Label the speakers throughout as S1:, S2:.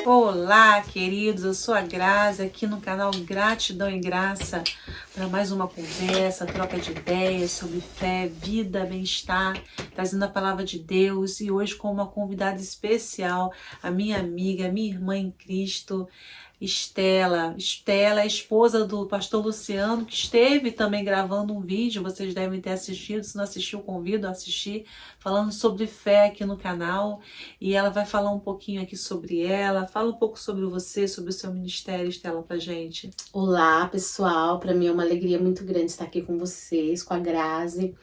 S1: Olá, queridos, eu sou a Grazi, aqui no canal Gratidão e Graça, para mais uma conversa, troca de ideias sobre fé, vida, bem-estar, trazendo a palavra de Deus e hoje com uma convidada especial, a minha amiga, minha irmã em Cristo, Estela. Estela é esposa do pastor Luciano, que esteve também gravando um vídeo, vocês devem ter assistido, se não assistiu, convido a assistir, falando sobre fé aqui no canal. E ela vai falar um pouquinho aqui sobre ela. Fala um pouco sobre você, sobre o seu ministério, Estela, pra gente.
S2: Olá, pessoal. Para mim é uma alegria muito grande estar aqui com vocês, com a Grazi,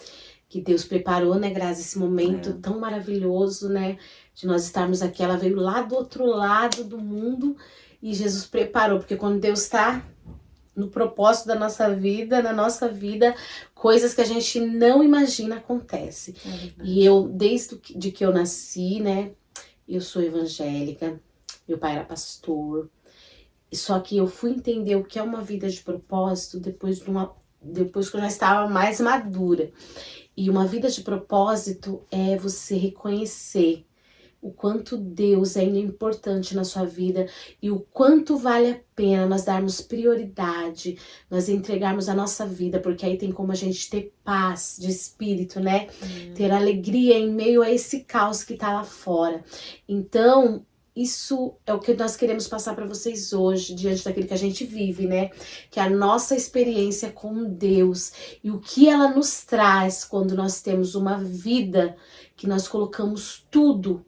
S2: que Deus preparou, né, Grazi, esse momento tão maravilhoso, né, de nós estarmos aqui. Ela veio lá do outro lado do mundo e Jesus preparou, porque quando Deus está no propósito da nossa vida, na nossa vida, coisas que a gente não imagina acontecem. E eu, desde que eu nasci, né, eu sou evangélica, meu pai era pastor. Só que eu fui entender o que é uma vida de propósito depois que eu já estava mais madura. E uma vida de propósito é você reconhecer o quanto Deus é importante na sua vida e o quanto vale a pena nós darmos prioridade, nós entregarmos a nossa vida, porque aí tem como a gente ter paz de espírito, né? Ter alegria em meio a esse caos que tá lá fora. Então, isso é o que nós queremos passar para vocês hoje, diante daquilo que a gente vive, né? Que é a nossa experiência com Deus e o que ela nos traz quando nós temos uma vida que nós colocamos tudo,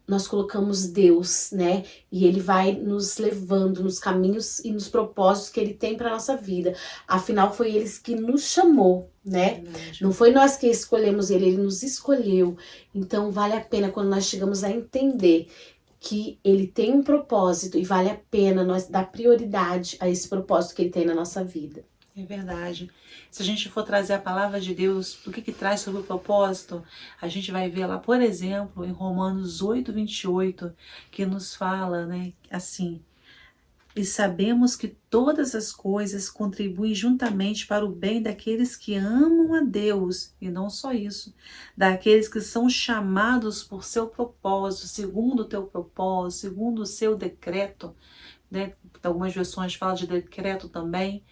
S2: nós colocamos Deus, né? E Ele vai nos levando nos caminhos e nos propósitos que Ele tem para nossa vida. Afinal, foi Ele que nos chamou, né? Não foi nós que escolhemos Ele, Ele nos escolheu. Então, vale a pena quando nós chegamos a entender que Ele tem um propósito e vale a pena nós dar prioridade a esse propósito que Ele tem na nossa vida.
S1: É verdade. Se a gente for trazer a palavra de Deus, o que traz sobre o propósito, a gente vai ver lá, por exemplo, em Romanos 8:28, que nos fala, né, assim: e sabemos que todas as coisas contribuem juntamente para o bem daqueles que amam a Deus, e não só isso, daqueles que são chamados por seu propósito, segundo o teu propósito, segundo o seu decreto, né? Algumas versões falam de decreto também,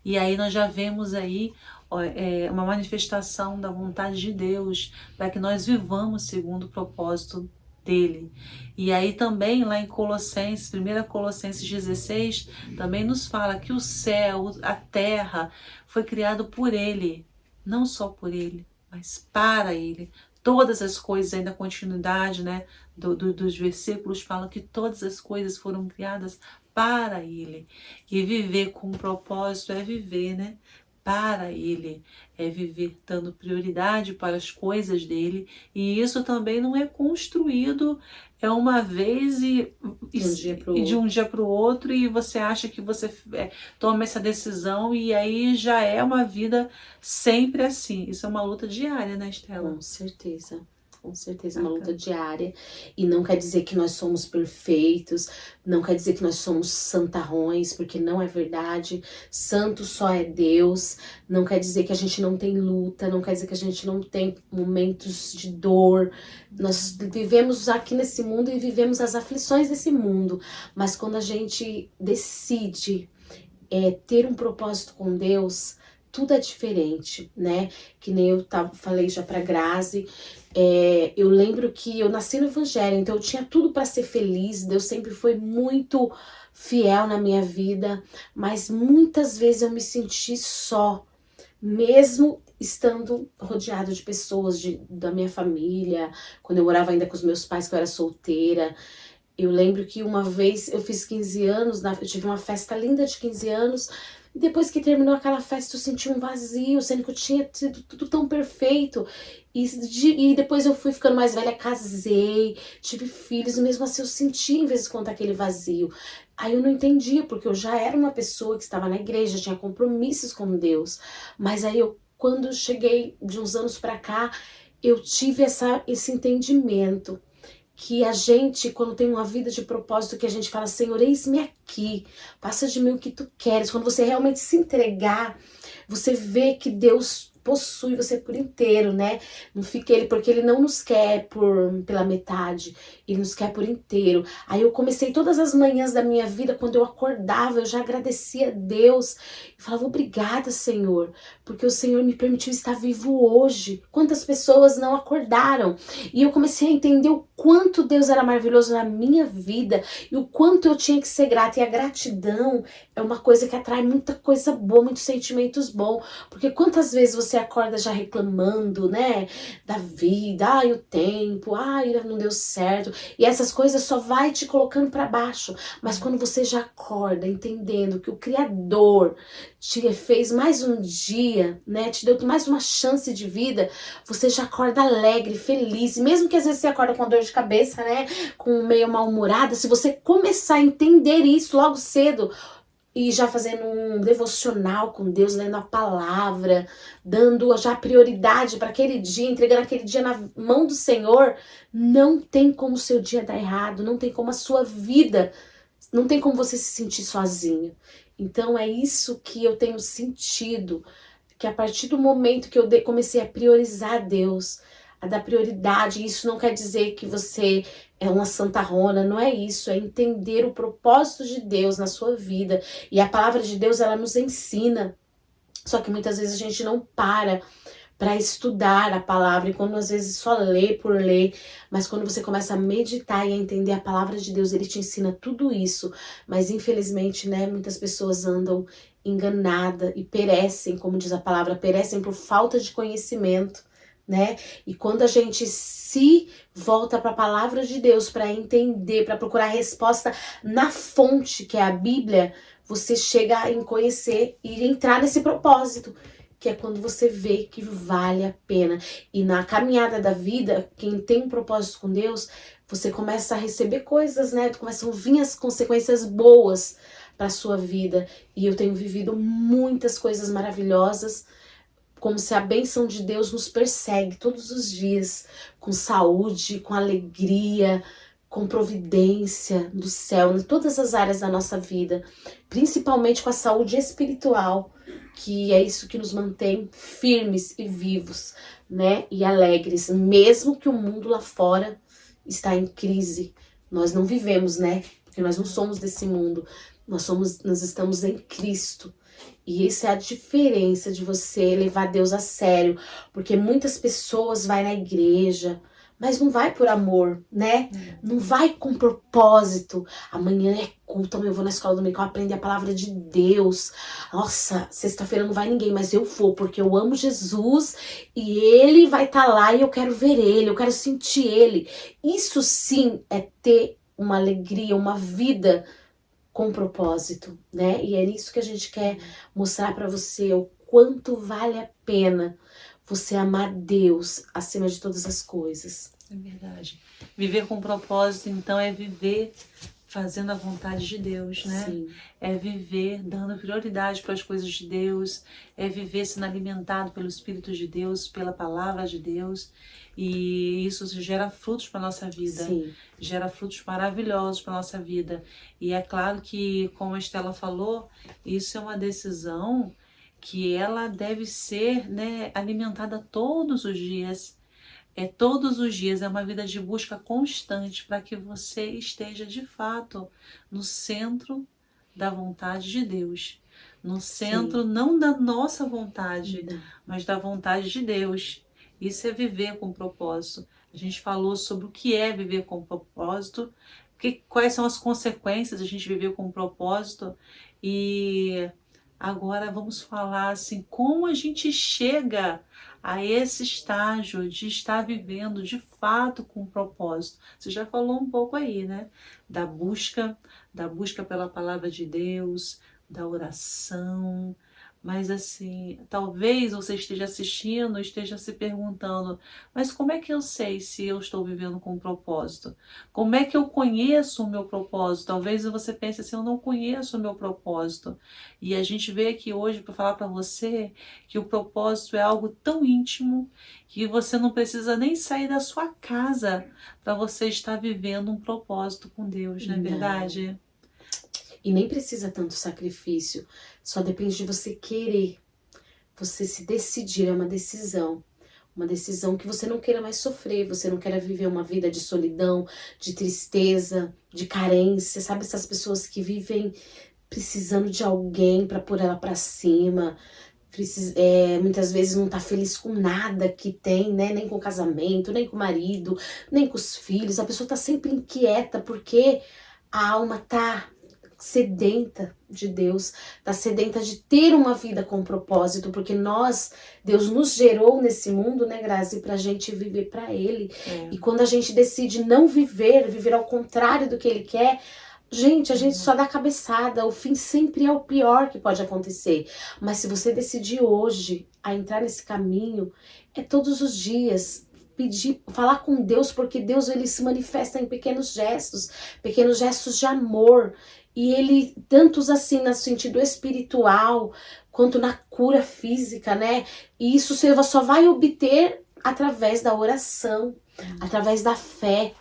S1: e aí nós já vemos aí uma manifestação da vontade de Deus para que nós vivamos segundo o propósito dele. E aí também lá em Colossenses, 1 Colossenses 16, também nos fala que o céu, a terra, foi criado por ele, não só por ele, mas para ele. Todas as coisas, ainda a continuidade, né, dos versículos falam que todas as coisas foram criadas para ele. E viver com propósito é viver, né, para ele, é viver dando prioridade para as coisas dele, e isso também não é construído uma vez e de um dia para o outro, e você acha que você toma essa decisão e aí já é uma vida sempre assim. Isso é uma luta diária, né, Estela?
S2: Com certeza. Com certeza, uma luta diária. E não quer dizer que nós somos perfeitos, não quer dizer que nós somos santarrões, porque não é verdade. Santo só é Deus. Não quer dizer que a gente não tem luta, não quer dizer que a gente não tem momentos de dor. Nós vivemos aqui nesse mundo e vivemos as aflições desse mundo. Mas quando a gente decide ter um propósito com Deus, tudo é diferente, né? Que nem eu falei já pra Grazi. Eu lembro que eu nasci no Evangelho, então eu tinha tudo para ser feliz. Deus sempre foi muito fiel na minha vida, mas muitas vezes eu me senti só, mesmo estando rodeado de pessoas da minha família, quando eu morava ainda com os meus pais, que eu era solteira. Eu lembro que uma vez eu fiz 15 anos, eu tive uma festa linda de 15 anos, e depois que terminou aquela festa eu senti um vazio, sendo que eu tinha tido tudo tão perfeito. E depois eu fui ficando mais velha, casei, tive filhos, e mesmo assim eu senti em vez de contar aquele vazio. Aí eu não entendia, porque eu já era uma pessoa que estava na igreja, tinha compromissos com Deus. Mas aí quando eu cheguei de uns anos pra cá, eu tive esse entendimento que a gente, quando tem uma vida de propósito, que a gente fala: Senhor, eis-me aqui, passa de mim o que tu queres. Quando você realmente se entregar, você vê que Deus possui você por inteiro, né? Não fica ele, porque ele não nos quer pela metade, ele nos quer por inteiro. Aí eu comecei todas as manhãs da minha vida, quando eu acordava, eu já agradecia a Deus e falava obrigada, Senhor, porque o Senhor me permitiu estar vivo hoje. Quantas pessoas não acordaram? E eu comecei a entender o quanto Deus era maravilhoso na minha vida e o quanto eu tinha que ser grata. E a gratidão é uma coisa que atrai muita coisa boa, muitos sentimentos bons. Porque quantas vezes você acorda já reclamando, né? Da vida, ai, o tempo, ai, não deu certo. E essas coisas só vai te colocando para baixo. Mas quando você já acorda entendendo que o Criador te fez mais um dia, né? Te deu mais uma chance de vida, você já acorda alegre, feliz. Mesmo que às vezes você acorda com dor de cabeça, né? Com meio mal-humorada, se você começar a entender isso logo cedo, e já fazendo um devocional com Deus, lendo a palavra, dando já prioridade para aquele dia, entregando aquele dia na mão do Senhor, não tem como o seu dia dar errado, não tem como a sua vida, não tem como você se sentir sozinho. Então é isso que eu tenho sentido, que a partir do momento que eu comecei a priorizar Deus, a dar prioridade, isso não quer dizer que você é uma santarrona, não é isso, é entender o propósito de Deus na sua vida. E a palavra de Deus, ela nos ensina, só que muitas vezes a gente não para estudar a palavra, e quando às vezes só lê por ler, mas quando você começa a meditar e a entender a palavra de Deus, ele te ensina tudo isso. Mas infelizmente, né, muitas pessoas andam enganadas e perecem, como diz a palavra, perecem por falta de conhecimento, né? E quando a gente se volta para a palavra de Deus para entender, para procurar resposta na fonte, que é a Bíblia, você chega em conhecer e entrar nesse propósito, que é quando você vê que vale a pena. E na caminhada da vida, quem tem um propósito com Deus, você começa a receber coisas, né? Começam a vir as consequências boas para sua vida. E eu tenho vivido muitas coisas maravilhosas, como se a bênção de Deus nos persegue todos os dias, com saúde, com alegria, com providência do céu, em todas as áreas da nossa vida, principalmente com a saúde espiritual, que é isso que nos mantém firmes e vivos, né? E alegres, mesmo que o mundo lá fora está em crise. Nós não vivemos, né? Porque nós não somos desse mundo. Nós estamos em Cristo. E essa é a diferença de você levar Deus a sério, porque muitas pessoas vai na igreja, mas não vai por amor, né? Não vai com propósito. Amanhã é culto, amanhã eu vou na escola dominical aprender a palavra de Deus. Nossa, sexta-feira não vai ninguém, mas eu vou, porque eu amo Jesus e ele vai estar lá e eu quero ver ele, eu quero sentir ele. Isso sim é ter uma alegria, uma vida com propósito, né? E é isso que a gente quer mostrar para você, o quanto vale a pena você amar Deus acima de todas as coisas.
S1: É verdade. Viver com propósito, então, é viver fazendo a vontade de Deus, né?
S2: Sim.
S1: É viver dando prioridade para as coisas de Deus, é viver sendo alimentado pelo Espírito de Deus, pela palavra de Deus, e isso gera frutos para a nossa vida.
S2: Sim.
S1: Gera frutos maravilhosos para a nossa vida. E é claro que, como a Estela falou, isso é uma decisão que ela deve ser, né, alimentada todos os dias. Todos os dias, é uma vida de busca constante para que você esteja de fato no centro da vontade de Deus. No centro, não da nossa vontade, mas da vontade de Deus. Isso é viver com propósito. A gente falou sobre o que é viver com propósito, quais são as consequências de a gente viver com propósito, e agora vamos falar assim, como a gente chega a esse estágio de estar vivendo de fato com propósito. Você já falou um pouco aí, né? Da busca pela palavra de Deus, da oração. Mas assim, talvez você esteja assistindo, esteja se perguntando, mas como é que eu sei se eu estou vivendo com propósito? Como é que eu conheço o meu propósito? Talvez você pense assim, eu não conheço o meu propósito. E a gente veio aqui hoje para falar para você que o propósito é algo tão íntimo que você não precisa nem sair da sua casa para você estar vivendo um propósito com Deus, não é verdade?
S2: E nem precisa tanto sacrifício, só depende de você querer. você se decidir, é uma decisão. Uma decisão que você não queira mais sofrer, você não queira viver uma vida de solidão, de tristeza, de carência. Sabe essas pessoas que vivem precisando de alguém para pôr ela para cima, muitas vezes não tá feliz com nada que tem, né? Nem com o casamento, nem com o marido, nem com os filhos. A pessoa tá sempre inquieta porque a alma tá sedenta de Deus, tá sedenta de ter uma vida com propósito, porque Deus nos gerou nesse mundo, né, Grazi, pra gente viver pra Ele. E quando a gente decide não viver ao contrário do que Ele quer, gente, a gente só dá cabeçada. O fim sempre é o pior que pode acontecer. Mas se você decidir hoje a entrar nesse caminho, é todos os dias pedir, falar com Deus, porque Deus, ele se manifesta em pequenos gestos de amor. E ele, tantos assim, no sentido espiritual, quanto na cura física, né? E isso você só vai obter através da oração, através da fé.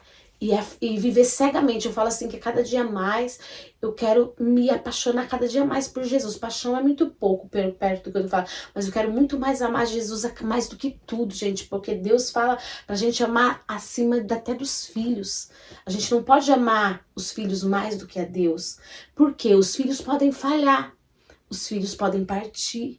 S2: E viver cegamente. Eu falo assim que cada dia mais eu quero me apaixonar cada dia mais por Jesus. Paixão é muito pouco perto do que eu falo, mas eu quero muito mais amar Jesus mais do que tudo, gente, porque Deus fala pra gente amar acima até dos filhos. A gente não pode amar os filhos mais do que a Deus, porque os filhos podem falhar, os filhos podem partir.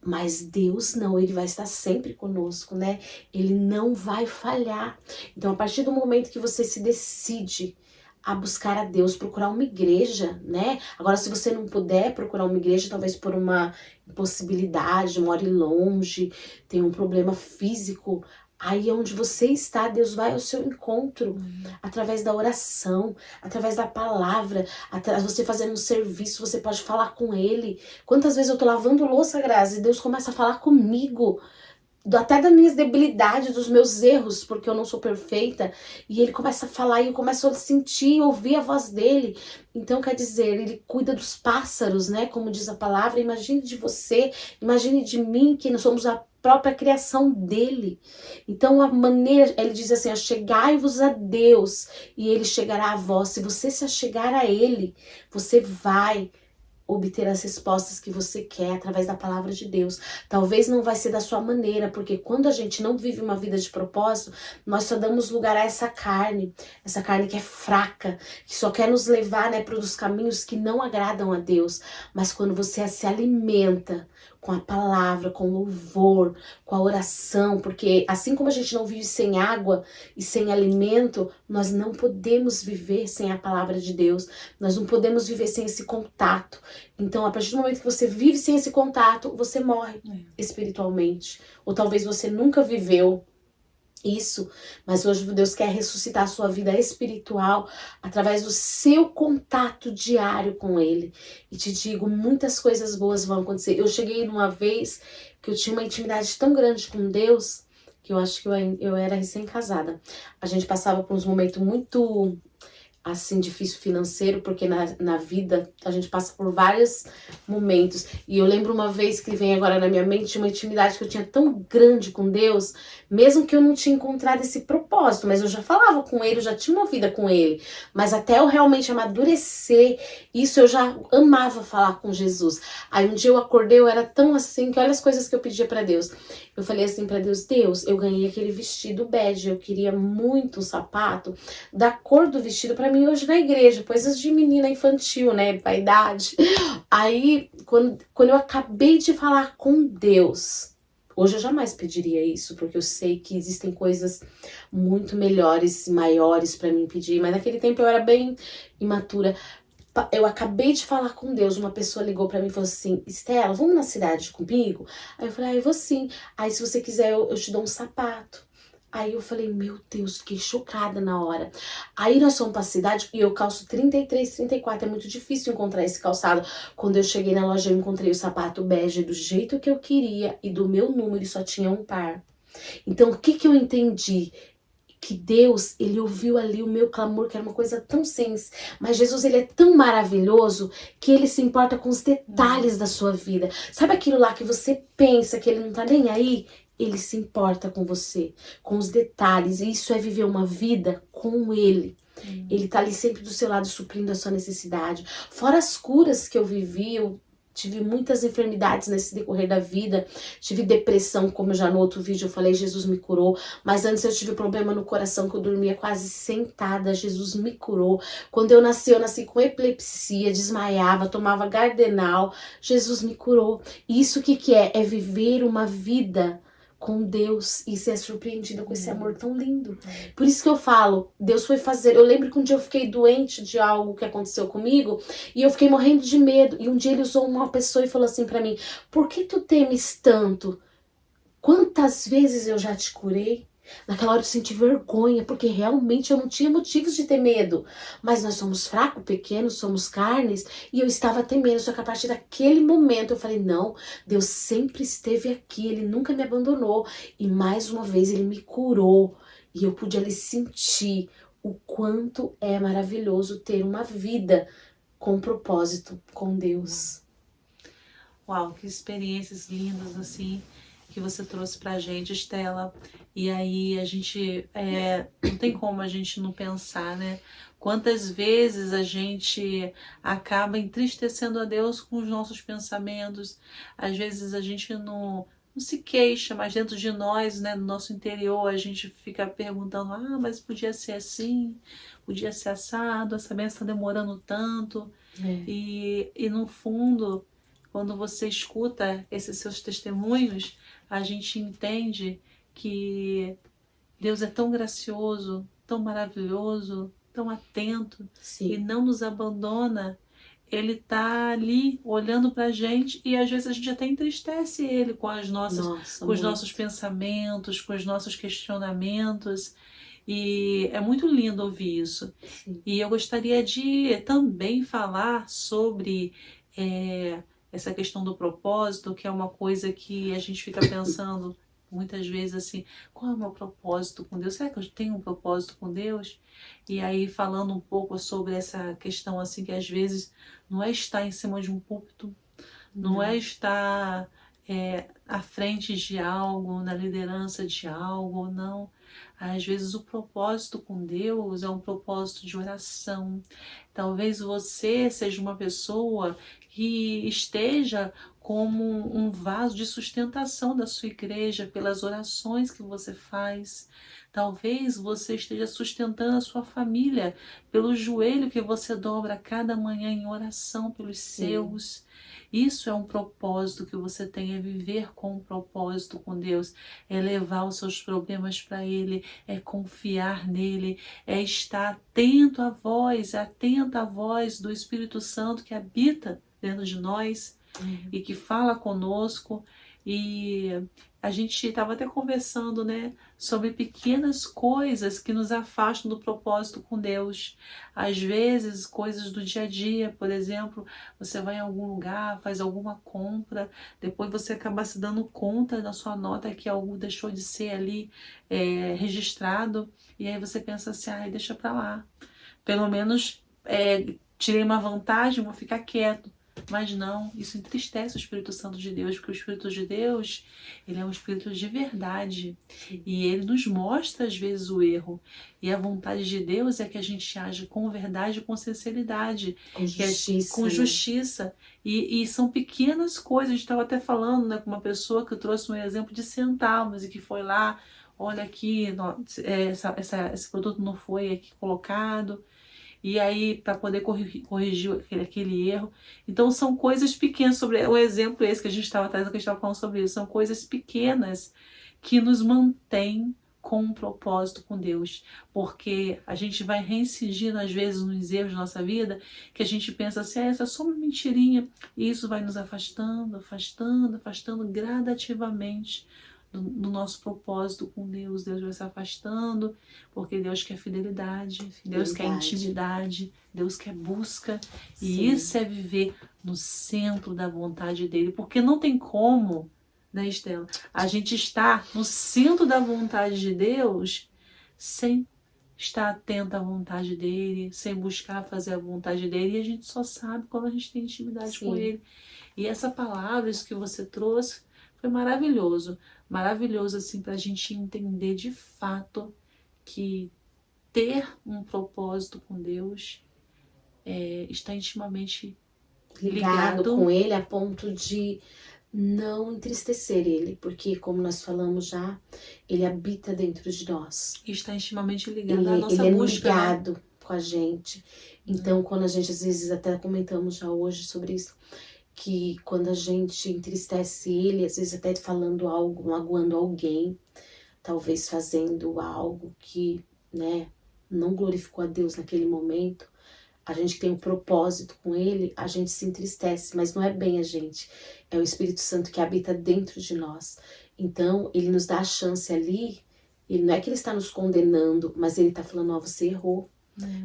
S2: Mas Deus não, Ele vai estar sempre conosco, né? Ele não vai falhar. Então, a partir do momento que você se decide a buscar a Deus, procurar uma igreja, né? Agora, se você não puder procurar uma igreja, talvez por uma impossibilidade, more longe, tem um problema físico, aí onde você está, Deus vai ao seu encontro, através da oração, através da palavra, você fazendo um serviço, você pode falar com Ele. Quantas vezes eu tô lavando louça, Grazi, e Deus começa a falar comigo, até das minhas debilidades, dos meus erros, porque eu não sou perfeita, e Ele começa a falar, e eu começo a sentir, ouvir a voz dEle. Então, quer dizer, Ele cuida dos pássaros, né, como diz a palavra. Imagine de você, imagine de mim, que nós somos a própria criação dele. Então, a maneira, ele diz assim, chegai-vos a Deus e ele chegará a vós. Se você se achegar a ele, você vai obter as respostas que você quer através da palavra de Deus. Talvez não vai ser da sua maneira, porque quando a gente não vive uma vida de propósito, nós só damos lugar a essa carne que é fraca, que só quer nos levar, né, para os caminhos que não agradam a Deus. Mas quando você se alimenta com a palavra, com louvor, com a oração, porque assim como a gente não vive sem água e sem alimento, nós não podemos viver sem a palavra de Deus, nós não podemos viver sem esse contato. Então, a partir do momento que você vive sem esse contato, você morre espiritualmente. Ou talvez você nunca viveu isso, mas hoje Deus quer ressuscitar a sua vida espiritual através do seu contato diário com Ele. E te digo, muitas coisas boas vão acontecer. Eu cheguei numa vez que eu tinha uma intimidade tão grande com Deus, que eu acho que eu era recém-casada. A gente passava por uns momentos muito, assim, difícil financeiro, porque na vida a gente passa por vários momentos. E eu lembro uma vez que vem agora na minha mente uma intimidade que eu tinha tão grande com Deus, mesmo que eu não tinha encontrado esse propósito, mas eu já falava com Ele, eu já tinha uma vida com Ele. Mas até eu realmente amadurecer, isso eu já amava falar com Jesus. Aí um dia eu acordei, eu era tão assim, que olha as coisas que eu pedia pra Deus. Eu falei assim pra Deus, Deus, eu ganhei aquele vestido bege, eu queria muito um sapato da cor do vestido pra mim hoje na igreja, coisas de menina infantil, né, vaidade. Aí, quando eu acabei de falar com Deus, hoje eu jamais pediria isso, porque eu sei que existem coisas muito melhores, maiores pra mim pedir, mas naquele tempo eu era bem imatura. Eu acabei de falar com Deus, uma pessoa ligou pra mim e falou assim, Estela, vamos na cidade comigo? Aí eu falei, eu vou sim. Aí se você quiser eu te dou um sapato. Aí eu falei, meu Deus, fiquei chocada na hora. Aí nós fomos pra cidade e eu calço 33, 34, é muito difícil encontrar esse calçado. Quando eu cheguei na loja eu encontrei o sapato bege do jeito que eu queria e do meu número, e só tinha um par. Então o que eu entendi? Que Deus, Ele ouviu ali o meu clamor, que era uma coisa tão simples. Mas Jesus, Ele é tão maravilhoso que Ele se importa com os detalhes da sua vida. Sabe aquilo lá que você pensa que Ele não tá nem aí? Ele se importa com você, com os detalhes. E isso é viver uma vida com Ele. Ele tá ali sempre do seu lado, suprindo a sua necessidade. Fora as curas que eu vivi, Tive muitas enfermidades nesse decorrer da vida, tive depressão, como já no outro vídeo eu falei, Jesus me curou. Mas antes eu tive problema no coração, que eu dormia quase sentada, Jesus me curou. Quando eu nasci com epilepsia, desmaiava, tomava Gardenal, Jesus me curou. E isso o que que é? É viver uma vida com Deus e ser surpreendida com esse amor tão lindo. Por isso que eu falo, Deus foi fazer. Eu lembro que um dia eu fiquei doente de algo que aconteceu comigo e eu fiquei morrendo de medo. E um dia ele usou uma pessoa e falou assim pra mim: por que tu temes tanto? Quantas vezes eu já te curei? Naquela hora eu senti vergonha, porque realmente eu não tinha motivos de ter medo. Mas nós somos fracos, pequenos, somos carnes, e eu estava temendo. Só que a partir daquele momento eu falei: não, Deus sempre esteve aqui, Ele nunca me abandonou. E mais uma vez Ele me curou. E eu pude ali sentir o quanto é maravilhoso ter uma vida com propósito, com Deus.
S1: Uau, que experiências lindas assim que você trouxe pra gente, Estela. E aí a gente não tem como a gente não pensar, né? Quantas vezes a gente acaba entristecendo a Deus com os nossos pensamentos. Às vezes a gente não se queixa, mas dentro de nós, né, no nosso interior, a gente fica perguntando: ah, mas podia ser assim, podia ser assado, essa benção está demorando tanto. E no fundo, quando você escuta esses seus testemunhos, a gente entende que Deus é tão gracioso, tão maravilhoso, tão atento e
S2: Sim.
S1: não nos abandona. Ele tá ali olhando pra gente e às vezes a gente até entristece ele com
S2: Nossa,
S1: com os nossos
S2: muito.
S1: pensamentos, com os nossos questionamentos. E é muito lindo ouvir isso.
S2: Sim.
S1: E eu gostaria de também falar sobre essa questão do propósito, que é uma coisa que a gente fica pensando muitas vezes assim: qual é o meu propósito com Deus? Será que eu tenho um propósito com Deus? E aí falando um pouco sobre essa questão assim, que às vezes não é estar em cima de um púlpito, não é
S2: Não.
S1: estar à frente de algo, na liderança de algo, não. Às vezes o propósito com Deus é um propósito de oração. Talvez você seja uma pessoa que esteja como um vaso de sustentação da sua igreja pelas orações que você faz. Talvez você esteja sustentando a sua família pelo joelho que você dobra cada manhã em oração pelos
S2: Sim.
S1: seus. Isso é um propósito que você tem, é viver com um propósito com Deus, é levar os seus problemas para Ele, é confiar nele, é estar atenta à voz do Espírito Santo que habita dentro de nós e que fala conosco. E a gente estava até conversando, né, sobre pequenas coisas que nos afastam do propósito com Deus. Às vezes, coisas do dia a dia, por exemplo, você vai em algum lugar, faz alguma compra, depois você acaba se dando conta na sua nota que algo deixou de ser ali registrado, e aí você pensa assim: ai, deixa pra lá. Pelo menos tirei uma vantagem, vou ficar quieto. Mas não, isso entristece o Espírito Santo de Deus, porque o Espírito de Deus, ele é um Espírito de verdade. E ele nos mostra às vezes o erro. E a vontade de Deus é que a gente age com verdade e com sinceridade.
S2: Com
S1: Com
S2: justiça, né?
S1: justiça. E são pequenas coisas. A gente estava até falando, né, com uma pessoa que trouxe um exemplo de centavos e que foi lá: olha aqui, esse produto não foi aqui colocado, e aí para poder corrigir aquele erro. Então são coisas pequenas, sobre o exemplo esse que a gente estava trazendo, que a gente estava falando sobre isso, são coisas pequenas que nos mantêm com um propósito com Deus, porque a gente vai reincidindo às vezes nos erros da nossa vida, que a gente pensa assim: essa é só uma mentirinha, e isso vai nos afastando, afastando, afastando gradativamente do nosso propósito com Deus. Deus vai se afastando, porque Deus quer fidelidade, Deus quer
S2: Verdade.
S1: intimidade, Deus quer busca. E
S2: Sim.
S1: isso é viver no centro da vontade dele, porque não tem como, né, Estela, a gente estar no centro da vontade de Deus sem estar atento à vontade dele, sem buscar fazer a vontade dele, e a gente só sabe quando a gente tem intimidade com
S2: Sim.
S1: ele. E essa palavra, isso que você trouxe, foi maravilhoso. Maravilhoso, assim, para a gente entender de fato que ter um propósito com Deus está intimamente
S2: ligado com ele a ponto de não entristecer ele, porque como nós falamos já, ele habita dentro de nós.
S1: E está intimamente ligado à nossa
S2: Ele é
S1: busca,
S2: ligado
S1: né?
S2: com a gente. Então, quando a gente, às vezes, até comentamos já hoje sobre isso, que quando a gente entristece ele, às vezes até falando algo, magoando alguém, talvez fazendo algo que, né, não glorificou a Deus naquele momento, a gente tem um propósito com ele, a gente se entristece, mas não é bem a gente, é o Espírito Santo que habita dentro de nós. Então, ele nos dá a chance ali, ele não é que ele está nos condenando, mas ele está falando, ó, você errou,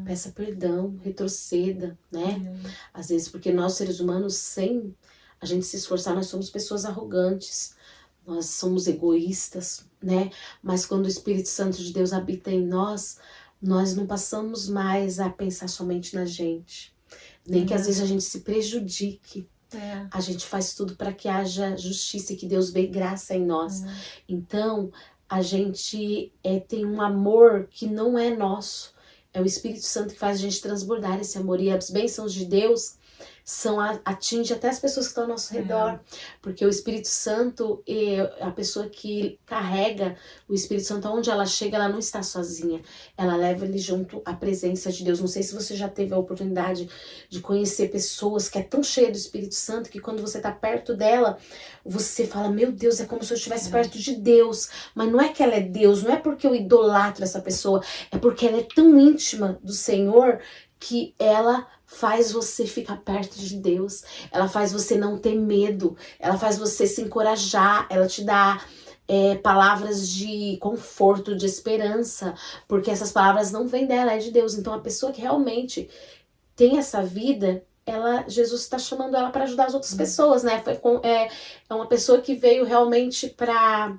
S2: peça perdão, retroceda, né? Às vezes, porque nós seres humanos, sem a gente se esforçar, nós somos pessoas arrogantes, nós somos egoístas, né? Mas quando o Espírito Santo de Deus habita em nós, nós não passamos mais a pensar somente na gente. Nem que às vezes a gente se prejudique. A gente faz tudo para que haja justiça e que Deus dê graça em nós. Então, a gente tem um amor que não é nosso. É o Espírito Santo que faz a gente transbordar esse amor. E as bênçãos de Deus atinge até as pessoas que estão ao nosso redor, porque o Espírito Santo, a pessoa que carrega o Espírito Santo, onde ela chega, ela não está sozinha, ela leva ele junto à presença de Deus. Não sei se você já teve a oportunidade de conhecer pessoas que é tão cheia do Espírito Santo, que quando você está perto dela, você fala, meu Deus, é como se eu estivesse perto de Deus, mas não é que ela é Deus, não é porque eu idolatro essa pessoa, é porque ela é tão íntima do Senhor, que ela faz você ficar perto de Deus, ela faz você não ter medo, ela faz você se encorajar, ela te dá palavras de conforto, de esperança, porque essas palavras não vêm dela, é de Deus. Então a pessoa que realmente tem essa vida, Jesus está chamando ela para ajudar as outras pessoas, né? É uma pessoa que veio realmente para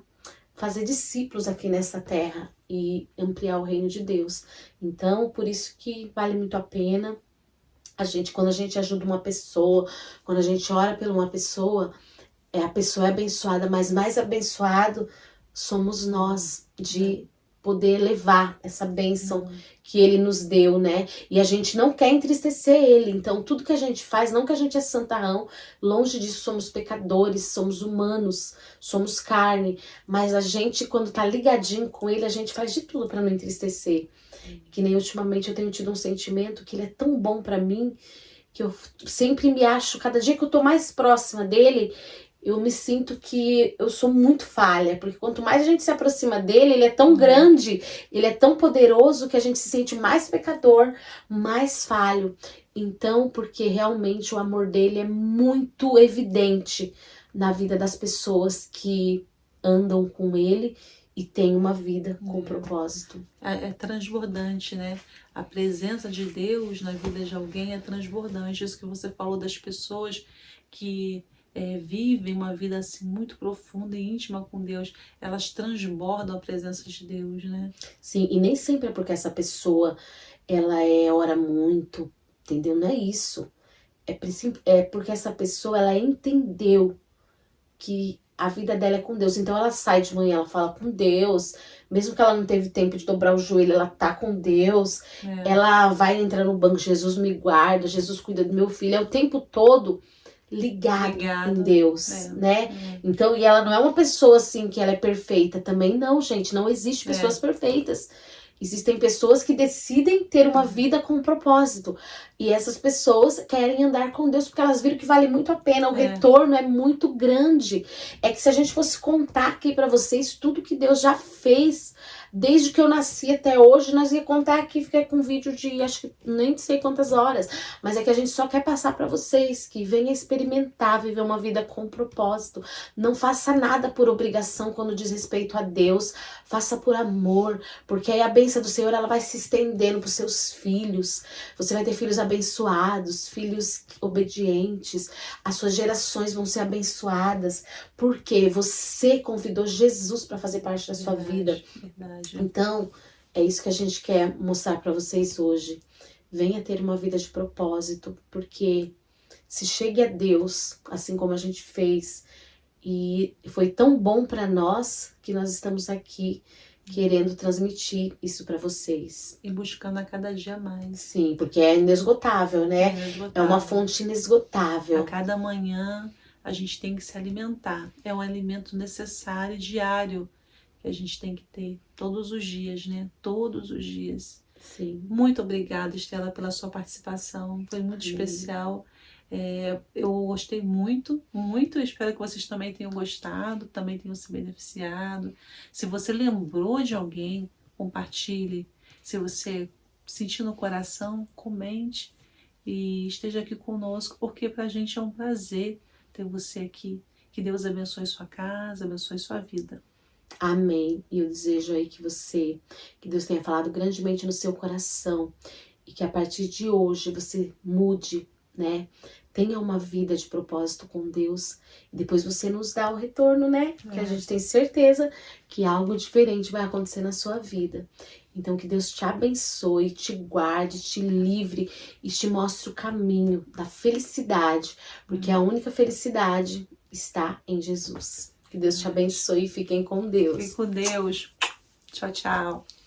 S2: fazer discípulos aqui nessa terra e ampliar o reino de Deus. Então, por isso que vale muito a pena quando a gente ajuda uma pessoa, quando a gente ora por uma pessoa, a pessoa é abençoada, mas mais abençoado somos nós de poder levar essa bênção que ele nos deu, né? E a gente não quer entristecer ele, então tudo que a gente faz, não que a gente é santarrão, longe disso, somos pecadores, somos humanos, somos carne, mas a gente, quando tá ligadinho com ele, a gente faz de tudo para não entristecer. Que nem ultimamente eu tenho tido um sentimento que ele é tão bom para mim, que eu sempre me acho, cada dia que eu tô mais próxima dele, eu me sinto que eu sou muito falha, porque quanto mais a gente se aproxima dele, ele é tão grande, ele é tão poderoso que a gente se sente mais pecador, mais falho. Então, porque realmente o amor dele é muito evidente na vida das pessoas que andam com ele e têm uma vida com propósito.
S1: É transbordante, né? A presença de Deus na vida de alguém é transbordante. Isso que você falou das pessoas que vivem uma vida assim muito profunda e íntima com Deus, elas transbordam a presença de Deus, né?
S2: Sim, e nem sempre é porque essa pessoa ela ora muito, entendeu? Não é isso. É porque essa pessoa ela entendeu que a vida dela é com Deus. Então ela sai de manhã, ela fala com Deus, mesmo que ela não teve tempo de dobrar o joelho, ela tá com Deus. Ela vai entrar no banco, Jesus me guarda, Jesus cuida do meu filho, é o tempo todo ligado em Deus, né? Então, e ela não é uma pessoa assim que ela é perfeita também, não, gente, não existe pessoas perfeitas. Existem pessoas que decidem ter uma vida com um propósito. E essas pessoas querem andar com Deus porque elas viram que vale muito a pena. O retorno é muito grande. É que se a gente fosse contar aqui pra vocês tudo que Deus já fez, desde que eu nasci até hoje, nós ia contar aqui, fiquei com um vídeo de acho que nem sei quantas horas. Mas é que a gente só quer passar pra vocês que venha experimentar, viver uma vida com propósito. Não faça nada por obrigação quando diz respeito a Deus. Faça por amor, porque aí a bênção do Senhor ela vai se estendendo para os seus filhos. Você vai ter filhos abençoados, filhos obedientes. As suas gerações vão ser abençoadas, porque você convidou Jesus para fazer parte da sua vida.
S1: Verdade.
S2: Então, é isso que a gente quer mostrar para vocês hoje. Venha ter uma vida de propósito, porque se chegue a Deus, assim como a gente fez, e foi tão bom para nós que nós estamos aqui. querendo transmitir isso para vocês.
S1: E buscando a cada dia mais.
S2: Sim, porque é inesgotável, né? É
S1: Inesgotável.
S2: uma fonte inesgotável.
S1: A cada manhã a gente tem que se alimentar. É um alimento necessário, diário, que a gente tem que ter todos os dias, né? Todos os dias.
S2: Sim.
S1: Muito obrigada, Estela, pela sua participação. Foi muito especial. Eu gostei muito, muito. Espero que vocês também tenham gostado, também tenham se beneficiado. Se você lembrou de alguém, compartilhe. Se você sentir no coração, comente e esteja aqui conosco, porque para a gente é um prazer ter você aqui. Que Deus abençoe sua casa, abençoe sua vida.
S2: Amém. E eu desejo aí que Deus tenha falado grandemente no seu coração e que a partir de hoje você mude, né? Tenha uma vida de propósito com Deus e depois você nos dá o retorno, né? Que a gente tem certeza que algo diferente vai acontecer na sua vida. Então que Deus te abençoe, te guarde, te livre e te mostre o caminho da felicidade, porque a única felicidade está em Jesus. Que Deus te abençoe e fiquem com Deus.
S1: Fique com Deus. Tchau, tchau.